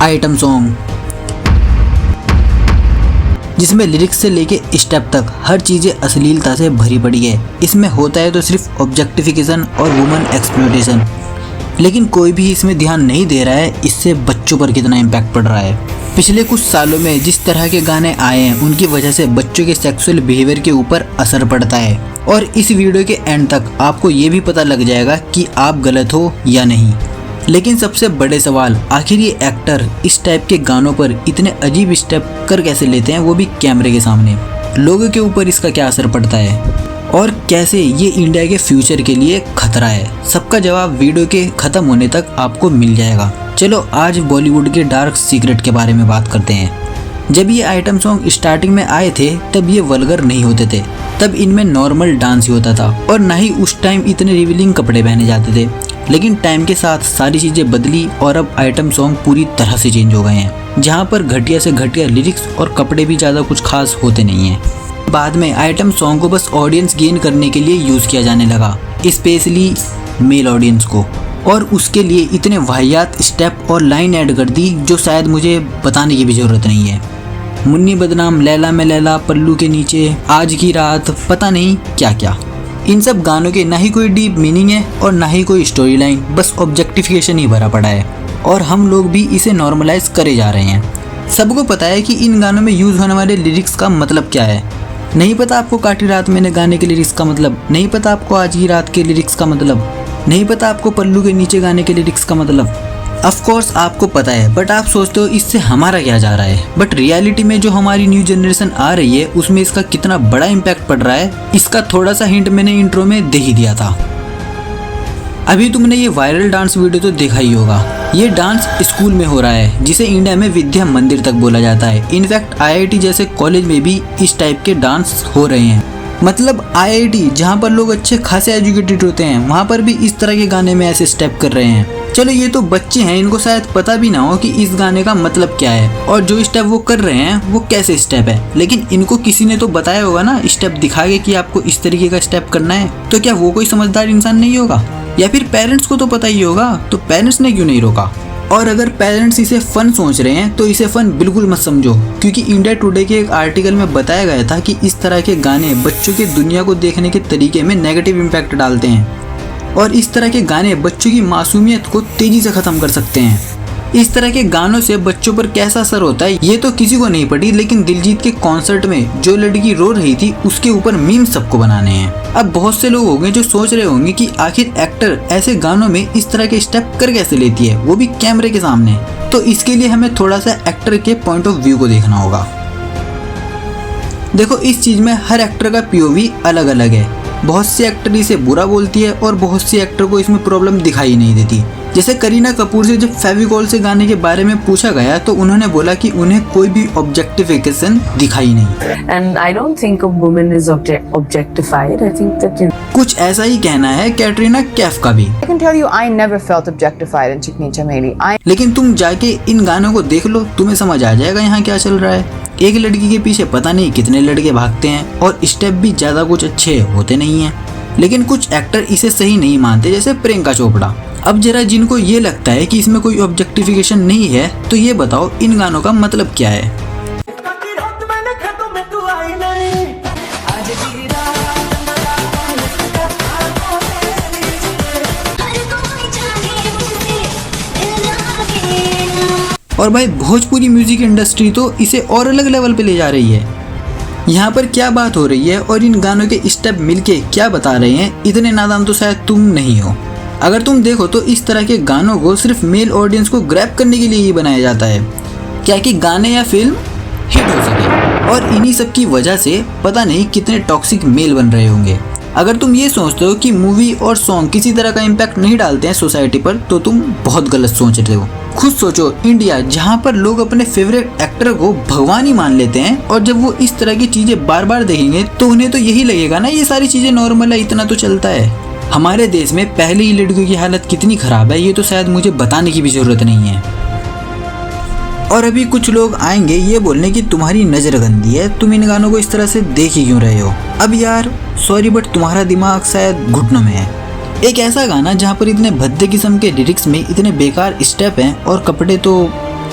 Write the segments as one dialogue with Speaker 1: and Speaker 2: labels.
Speaker 1: Item song, जिसमें lyrics से लेके स्टेप तक हर चीज़ें अश्लीलता से भरी पड़ी है। इसमें होता है तो सिर्फ ऑब्जेक्टिफिकेशन और वुमन एक्सप्लॉयटेशन, लेकिन कोई भी इसमें ध्यान नहीं दे रहा है इससे बच्चों पर कितना इम्पैक्ट पड़ रहा है। पिछले कुछ सालों में जिस तरह के गाने आए हैं उनकी वजह से बच्चों के सेक्सुअल बिहेवियर के ऊपर असर पड़ता है, और इस वीडियो के एंड तक आपको ये भी पता लग जाएगा कि आप गलत हो या नहीं। लेकिन सबसे बड़े सवाल, आखिर ये एक्टर इस टाइप के गानों पर इतने अजीब स्टेप कर कैसे लेते हैं, वो भी कैमरे के सामने। लोगों के ऊपर इसका क्या असर पड़ता है और कैसे ये इंडिया के फ्यूचर के लिए खतरा है, सबका जवाब वीडियो के ख़त्म होने तक आपको मिल जाएगा। चलो आज बॉलीवुड के डार्क सीक्रेट के बारे में बात करते हैं। जब ये आइटम सॉन्ग स्टार्टिंग में आए थे तब ये वल्गर नहीं होते थे, तब इनमें नॉर्मल डांस ही होता था और ना ही उस टाइम इतने रिवीलिंग कपड़े पहने जाते थे। लेकिन टाइम के साथ सारी चीज़ें बदली और अब आइटम सॉन्ग पूरी तरह से चेंज हो गए हैं, जहाँ पर घटिया से घटिया लिरिक्स और कपड़े भी ज़्यादा कुछ खास होते नहीं हैं। बाद में आइटम सॉन्ग को बस ऑडियंस गेन करने के लिए यूज़ किया जाने लगा, स्पेशली मेल ऑडियंस को, और उसके लिए इतने वाहियात स्टेप और लाइन ऐड कर दी जो शायद मुझे बताने की भी ज़रूरत नहीं है। मुन्नी बदनाम, लैला में लैला, पल्लू के नीचे, आज की रात, पता नहीं क्या क्या। इन सब गानों के ना ही कोई डीप मीनिंग है और ना ही कोई स्टोरी लाइन, बस ऑब्जेक्टिफिकेशन ही भरा पड़ा है, और हम लोग भी इसे नॉर्मलाइज करे जा रहे हैं। सबको पता है कि इन गानों में यूज़ होने वाले लिरिक्स का मतलब क्या है। नहीं पता आपको काटी रात मैंने गाने के लिरिक्स का मतलब, नहीं पता आपको आज की रात के लिरिक्स का मतलब, नहीं पता आपको पल्लू के नीचे गाने के लिरिक्स का मतलब। ऑफ कोर्स आपको पता है, बट आप सोचते हो इससे हमारा क्या जा रहा है। बट रियलिटी में जो हमारी न्यू जनरेशन आ रही है उसमें इसका कितना बड़ा इम्पैक्ट पड़ रहा है, इसका थोड़ा सा हिंट मैंने इंट्रो में दे ही दिया था। अभी तुमने ये वायरल डांस वीडियो तो देखा ही होगा। ये डांस स्कूल में हो रहा है, जिसे इंडिया में विद्या मंदिर तक बोला जाता है। इनफैक्ट IIT जैसे कॉलेज में भी इस टाइप के डांस हो रहे हैं। मतलब IIT जहाँ पर लोग अच्छे खासे एजुकेटेड होते हैं, वहाँ पर भी इस तरह के गाने में ऐसे स्टेप कर रहे हैं। चलो ये तो बच्चे हैं, इनको शायद पता भी ना हो कि इस गाने का मतलब क्या है और जो स्टेप वो कर रहे हैं वो कैसे स्टेप है, लेकिन इनको किसी ने तो बताया होगा ना स्टेप दिखा के कि आपको इस तरीके का स्टेप करना है। तो क्या वो कोई समझदार इंसान नहीं होगा? या फिर पेरेंट्स को तो पता ही होगा, तो पेरेंट्स ने क्यों नहीं रोका? और अगर पेरेंट्स इसे फन सोच रहे हैं तो इसे फन बिल्कुल मत समझो, क्योंकि इंडिया टुडे के एक आर्टिकल में बताया गया था कि इस तरह के गाने बच्चों के दुनिया को देखने के तरीके में नेगेटिव इम्पैक्ट डालते हैं, और इस तरह के गाने बच्चों की मासूमियत को तेजी से ख़त्म कर सकते हैं। इस तरह के गानों से बच्चों पर कैसा असर होता है ये तो किसी को नहीं पड़ी, लेकिन दिलजीत के कॉन्सर्ट में जो लड़की रो रही थी उसके ऊपर मीम सबको बनाने हैं। अब बहुत से लोग होंगे जो सोच रहे होंगे कि आखिर एक्टर ऐसे गानों में इस तरह के स्टेप कर कैसे लेती है, वो भी कैमरे के सामने। तो इसके लिए हमें थोड़ा सा एक्टर के पॉइंट ऑफ व्यू को देखना होगा। देखो, इस चीज में हर एक्टर का POV अलग अलग है। बहुत सी एक्टर इसे बुरा बोलती है और बहुत सी एक्टर को इसमें प्रॉब्लम दिखाई नहीं देती। जैसे करीना कपूर से जब फेविकॉल से गाने के बारे में पूछा गया तो उन्होंने बोला कि उन्हें कोई भी ऑब्जेक्टिफिकेशन दिखाई नहीं।
Speaker 2: And I don't think a woman is objectified. I think that
Speaker 1: कुछ ऐसा ही कहना है कैटरीना कैफ का भी।
Speaker 3: I can tell you I never felt objectified in Chikni Chameli.
Speaker 1: लेकिन तुम जाके इन गानों को देख लो, तुम्हें समझ आ जाएगा यहाँ क्या चल रहा है। एक लड़की के पीछे पता नहीं कितने लड़के भागते हैं और स्टेप भी ज्यादा कुछ अच्छे होते नहीं हैं, लेकिन कुछ एक्टर इसे सही नहीं मानते, जैसे प्रियंका चोपड़ा। अब जरा जिनको ये लगता है कि इसमें कोई ऑब्जेक्टिफिकेशन नहीं है तो ये बताओ इन गानों का मतलब क्या है। और भाई भोजपुरी म्यूजिक इंडस्ट्री तो इसे और अलग लेवल पे ले जा रही है। यहाँ पर क्या बात हो रही है और इन गानों के स्टेप मिलके क्या बता रहे हैं, इतने नादान तो शायद तुम नहीं हो। अगर तुम देखो तो इस तरह के गानों को सिर्फ मेल ऑडियंस को ग्रैब करने के लिए ही बनाया जाता है, क्या कि गाने या फिल्म हिट हो सके, और इन्हीं सब की वजह से पता नहीं कितने टॉक्सिक मेल बन रहे होंगे। अगर तुम ये सोचते हो कि मूवी और सॉन्ग किसी तरह का इम्पैक्ट नहीं डालते हैं सोसाइटी पर, तो तुम बहुत गलत सोच रहे हो। खुद सोचो, इंडिया जहाँ पर लोग अपने फेवरेट एक्टर को भगवान ही मान लेते हैं, और जब वो इस तरह की चीजें बार बार देखेंगे तो उन्हें तो यही लगेगा ना ये सारी चीजें नॉर्मल है, इतना तो चलता है। हमारे देश में पहले ही लड़कियों की हालत कितनी खराब है ये तो शायद मुझे बताने की भी जरूरत नहीं है। और अभी कुछ लोग आएंगे ये बोलने की तुम्हारी नज़र गंदी है, तुम इन गानों को इस तरह से देख ही क्यों रहे हो। अब यार सॉरी बट तुम्हारा दिमाग शायद घुटनों में है। एक ऐसा गाना जहाँ पर इतने भद्दे किस्म के लिरिक्स में इतने बेकार स्टेप हैं और कपड़े तो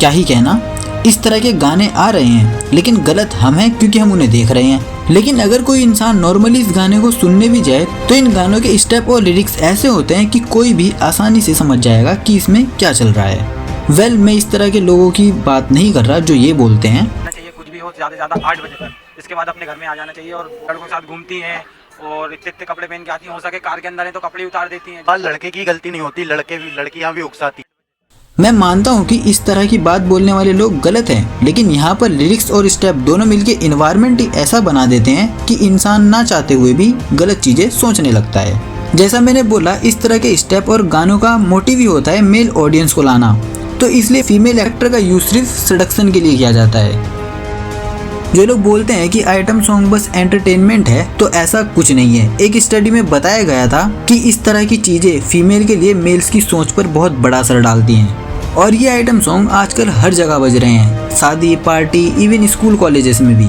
Speaker 1: क्या ही कहना, इस तरह के गाने आ रहे हैं लेकिन गलत हम हैं क्योंकि हम उन्हें देख रहे हैं। लेकिन अगर कोई इंसान नॉर्मली इस गाने को सुनने भी जाए तो इन गानों के स्टेप और लिरिक्स ऐसे होते हैं कि कोई भी आसानी से समझ जाएगा कि इसमें क्या चल रहा है। मैं इस तरह के लोगों की बात नहीं कर रहा जो ये बोलते हैं
Speaker 4: चाहिए कुछ भी हो ज़्यादा से ज़्यादा 8 बजे तक, इसके बाद अपने घर में आ जाना चाहिए। और लड़कों के साथ घूमती हैं और इतने इतने कपड़े पहन के आती हैं, हो सके कार के अंदर है तो कपड़े उतार देती हैं।
Speaker 5: लड़के की गलती नहीं होती, लड़कियां भी उकसाती।
Speaker 1: मैं मानता हूँ कि इस तरह की बात बोलने वाले लोग गलत हैं, लेकिन यहाँ पर लिरिक्स और स्टेप दोनों मिलके इन्वायरमेंट ही ऐसा बना देते हैं कि इंसान ना चाहते हुए भी गलत चीजें सोचने लगता है। जैसा मैंने बोला, इस तरह के स्टेप और गानों का मोटिव ही होता है मेल ऑडियंस को लाना, तो इसलिए फीमेल एक्टर का यूज सिर्फ सेडक्शन के लिए किया जाता है। जो लोग बोलते हैं कि आइटम सॉन्ग बस एंटरटेनमेंट है, तो ऐसा कुछ नहीं है। एक स्टडी में बताया गया था कि इस तरह की चीजें फीमेल के लिए मेल्स की सोच पर बहुत बड़ा असर डालती हैं। और ये आइटम सॉन्ग आजकल हर जगह बज रहे हैं, शादी, पार्टी, इवन स्कूल कॉलेजेस में भी।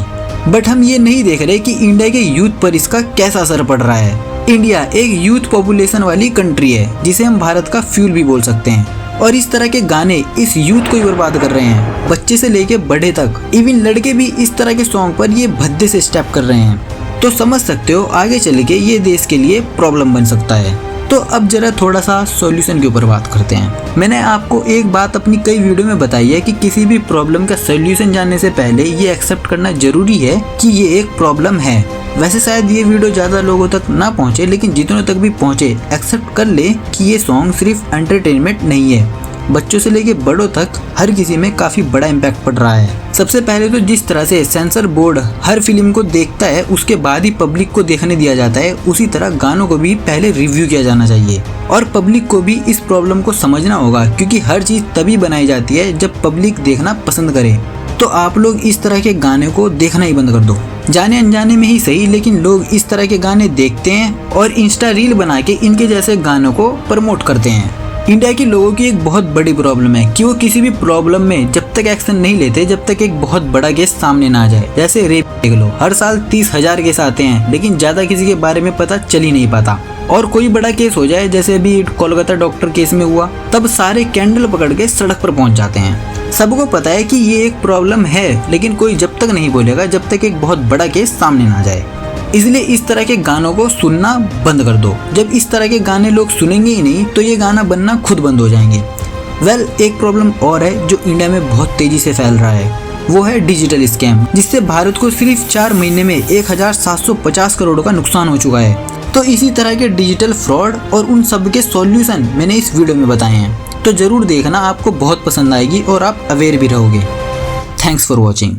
Speaker 1: बट हम ये नहीं देख रहे कि इंडिया के यूथ पर इसका कैसा असर पड़ रहा है। इंडिया एक यूथ पॉपुलेशन वाली कंट्री है जिसे हम भारत का फ्यूल भी बोल सकते हैं, और इस तरह के गाने इस यूथ को ही बर्बाद कर रहे हैं, बच्चे से लेके बड़े तक। इवन लड़के भी इस तरह के सॉन्ग पर ये भद्दे से स्टेप कर रहे हैं, तो समझ सकते हो आगे चल के ये देश के लिए प्रॉब्लम बन सकता है। तो अब जरा थोड़ा सा सॉल्यूशन के ऊपर बात करते हैं। मैंने आपको एक बात अपनी कई वीडियो में बताई है कि किसी भी प्रॉब्लम का सॉल्यूशन जानने से पहले ये एक्सेप्ट करना जरूरी है कि ये एक प्रॉब्लम है। वैसे शायद ये वीडियो ज़्यादा लोगों तक ना पहुँचे, लेकिन जितनों तक भी पहुँचे एक्सेप्ट कर ले कि ये सॉन्ग सिर्फ एंटरटेनमेंट नहीं है। बच्चों से लेके बड़ों तक हर किसी में काफ़ी बड़ा इम्पैक्ट पड़ रहा है। सबसे पहले तो जिस तरह से सेंसर बोर्ड हर फिल्म को देखता है उसके बाद ही पब्लिक को देखने दिया जाता है, उसी तरह गानों को भी पहले रिव्यू किया जाना चाहिए। और पब्लिक को भी इस प्रॉब्लम को समझना होगा, क्योंकि हर चीज़ तभी बनाई जाती है जब पब्लिक देखना पसंद करे। तो आप लोग इस तरह के गाने को देखना ही बंद कर दो, जाने अनजाने में ही सही, लेकिन लोग इस तरह के गाने देखते हैं और इंस्टा रील बना के इनके जैसे गानों को प्रमोट करते हैं। इंडिया के लोगों की एक बहुत बड़ी प्रॉब्लम है कि वो किसी भी प्रॉब्लम में जब तक एक्शन नहीं लेते जब तक एक बहुत बड़ा केस सामने ना आ जाए। जैसे रेप देख लो, हर साल 30,000 केस आते हैं, लेकिन ज्यादा किसी के बारे में पता चल ही नहीं पाता। और कोई बड़ा केस हो जाए, जैसे अभी कोलकाता डॉक्टर केस में हुआ, तब सारे कैंडल पकड़ के सड़क पर पहुंच जाते हैं। सबको पता है कि ये एक प्रॉब्लम है, लेकिन कोई जब तक नहीं बोलेगा जब तक एक बहुत बड़ा केस सामने ना जाए। इसलिए इस तरह के गानों को सुनना बंद कर दो। जब इस तरह के गाने लोग सुनेंगे ही नहीं तो ये गाना बनना खुद बंद हो जाएंगे। एक प्रॉब्लम और है जो इंडिया में बहुत तेजी से फैल रहा है, वो है डिजिटल स्कैम, जिससे भारत को सिर्फ 4 महीने में 1750 करोड़ का नुकसान हो चुका है। तो इसी तरह के डिजिटल फ्रॉड और उन सब के सॉल्यूशन मैंने इस वीडियो में बताए हैं, तो जरूर देखना, आपको बहुत पसंद आएगी और आप अवेयर भी रहोगे। Thanks for watching.